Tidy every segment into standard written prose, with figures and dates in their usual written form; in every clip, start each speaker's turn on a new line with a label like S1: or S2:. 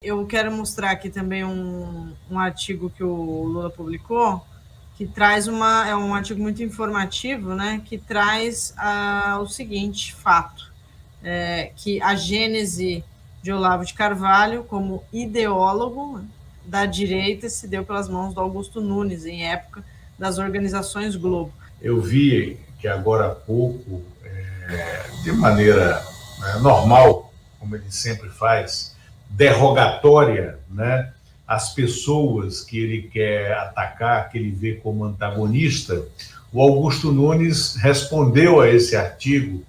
S1: Eu quero mostrar aqui também um artigo que o Lula publicou, que traz é um artigo muito informativo, né, que traz o seguinte fato, que a gênese de Olavo de Carvalho como ideólogo da direita se deu pelas mãos do Augusto Nunes, em época das organizações Globo.
S2: Eu vi que agora há pouco, de maneira normal, como ele sempre faz, derrogatória, né, as pessoas que ele quer atacar, que ele vê como antagonista, o Augusto Nunes respondeu a esse artigo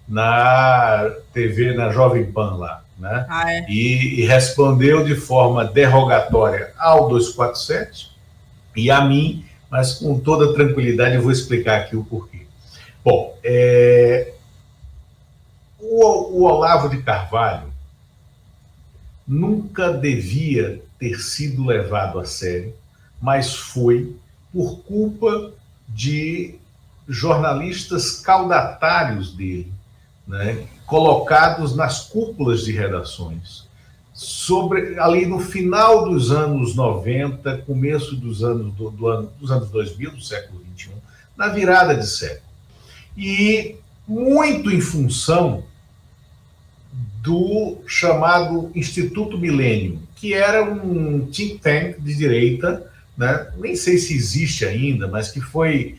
S2: na TV, na Jovem Pan lá, né? E respondeu de forma derrogatória ao 247 e a mim, mas com toda tranquilidade eu vou explicar aqui o porquê. Bom, o Olavo de Carvalho nunca devia ter sido levado a sério, mas foi por culpa de jornalistas caudatários dele, né, colocados nas cúpulas de redações, ali no final dos anos 90, começo dos anos, dos anos 2000, do século XXI, na virada de século. E muito em função do chamado Instituto Milênio, que era um think tank de direita, né? Nem sei se existe ainda, mas que foi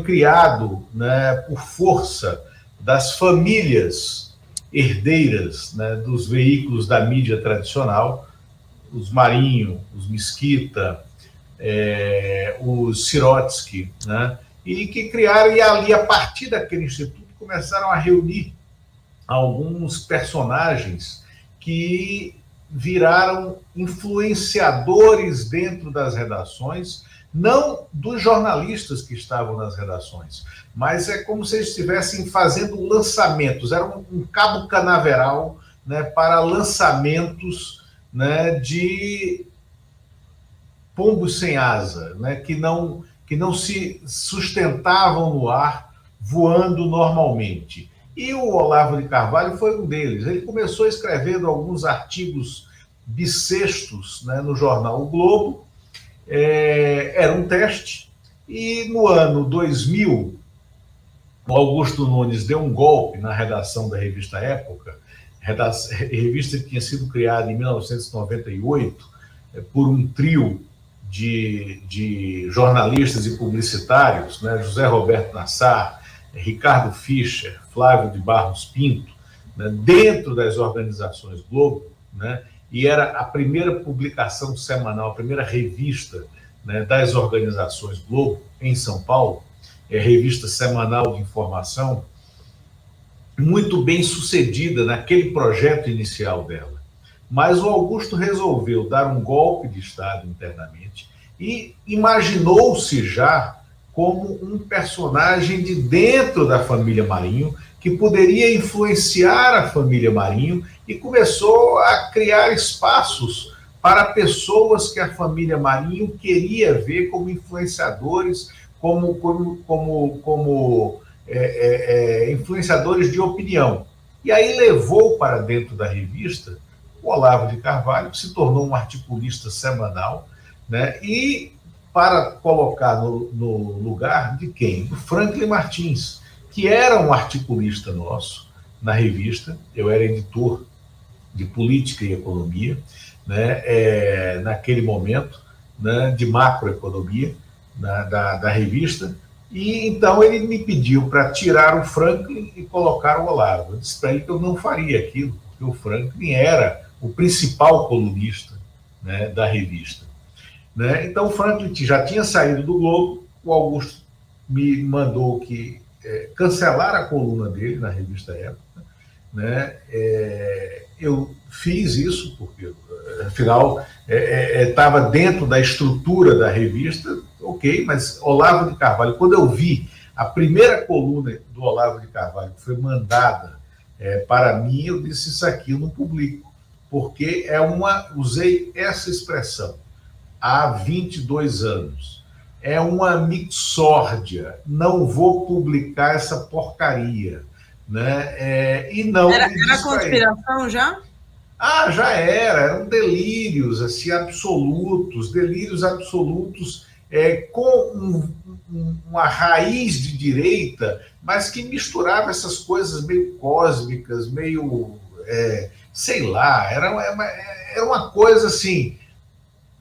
S2: criado, né, por força das famílias herdeiras, né, dos veículos da mídia tradicional, os Marinho, os Mesquita, os Sirotsky, né, e que criaram, e ali, a partir daquele instituto, começaram a reunir alguns personagens que viraram influenciadores dentro das redações, não dos jornalistas que estavam nas redações, mas é como se eles estivessem fazendo lançamentos, era um cabo canaveral, né, para lançamentos, né, de pombos sem asa, né, que não se sustentavam no ar voando normalmente. E o Olavo de Carvalho foi um deles. Ele começou escrevendo alguns artigos bissextos, né, no jornal O Globo, era um teste, e no ano 2000, o Augusto Nunes deu um golpe na redação da revista Época, revista que tinha sido criada em 1998 por um trio de jornalistas e publicitários, né, José Roberto Nassar, Ricardo Fischer, Flávio de Barros Pinto, né, dentro das organizações Globo, né, e era a primeira publicação semanal, a primeira revista, né, das organizações Globo em São Paulo, revista semanal de informação, muito bem sucedida naquele projeto inicial dela. Mas o Augusto resolveu dar um golpe de Estado internamente e imaginou-se já como um personagem de dentro da família Marinho, que poderia influenciar a família Marinho, e começou a criar espaços para pessoas que a família Marinho queria ver como influenciadores, como influenciadores de opinião. E aí levou para dentro da revista o Olavo de Carvalho, que se tornou um articulista semanal, né, e para colocar no lugar de quem? Do Franklin Martins, que era um articulista nosso na revista. Eu era editor de política e economia, né, naquele momento, né, de macroeconomia, da revista, e então ele me pediu para tirar o Franklin e colocar o Olavo. Eu disse para ele que eu não faria aquilo, porque o Franklin era o principal colunista, né, da revista. Né? Então o Franklin já tinha saído do Globo, o Augusto me mandou que cancelar a coluna dele na revista Época, né? Eu fiz isso porque, afinal, estava dentro da estrutura da revista, ok, mas Olavo de Carvalho, quando eu vi a primeira coluna do Olavo de Carvalho que foi mandada para mim, eu disse: isso aqui eu não publico, porque usei essa expressão há 22 anos. É uma mixórdia. Não vou publicar essa porcaria. Né? E não.
S1: Era conspiração já?
S2: Ah, já eram delírios assim, delírios absolutos com uma raiz de direita, mas que misturava essas coisas meio cósmicas, meio, sei lá, era uma coisa assim,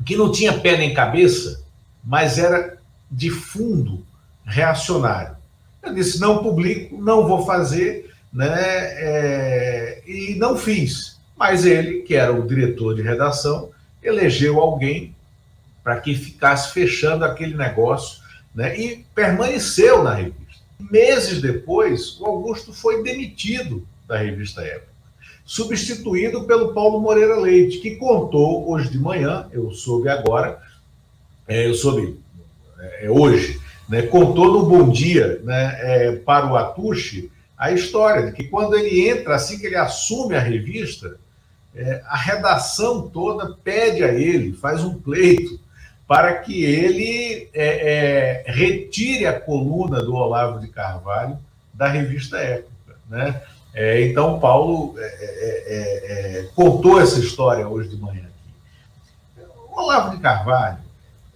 S2: que não tinha pé nem cabeça, mas era de fundo reacionário. Eu disse, não publico, não vou fazer, né? E não fiz. Mas ele, que era o diretor de redação, elegeu alguém para que ficasse fechando aquele negócio, né? E permaneceu na revista. Meses depois, o Augusto foi demitido da revista Época, substituído pelo Paulo Moreira Leite, que contou hoje de manhã, eu soube agora, hoje, né, contou no Bom Dia, né, para o Atushi, a história de que quando ele entra, assim que ele assume a revista, a redação toda pede a ele, faz um pleito, para que ele retire a coluna do Olavo de Carvalho da revista Época, né? Então, Paulo contou essa história hoje de manhã aqui. O Olavo de Carvalho,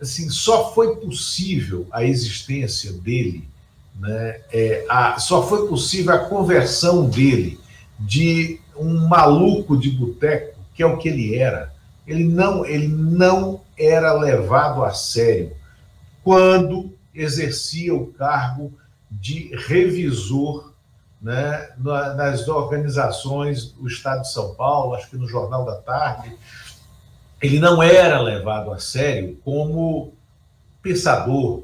S2: assim, só foi possível a existência dele, né? Só foi possível a conversão dele de um maluco de boteco, que é o que ele era. Ele não era levado a sério quando exercia o cargo de revisor, né, nas organizações do Estado de São Paulo, acho que no Jornal da Tarde. Ele não era levado a sério como pensador,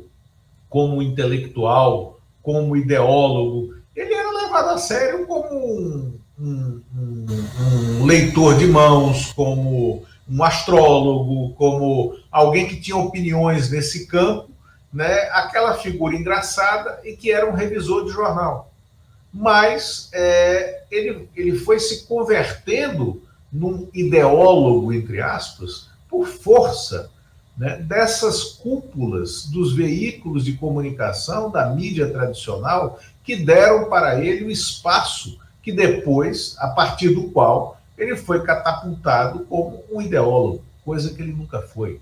S2: como intelectual, como ideólogo. Ele era levado a sério como um leitor de mãos, como um astrólogo, como alguém que tinha opiniões nesse campo, né? Aquela figura engraçada e que era um revisor de jornal. Mas ele foi se convertendo num ideólogo, entre aspas, por força, né, dessas cúpulas dos veículos de comunicação, da mídia tradicional, que deram para ele o espaço que depois, a partir do qual ele foi catapultado como um ideólogo, coisa que ele nunca foi.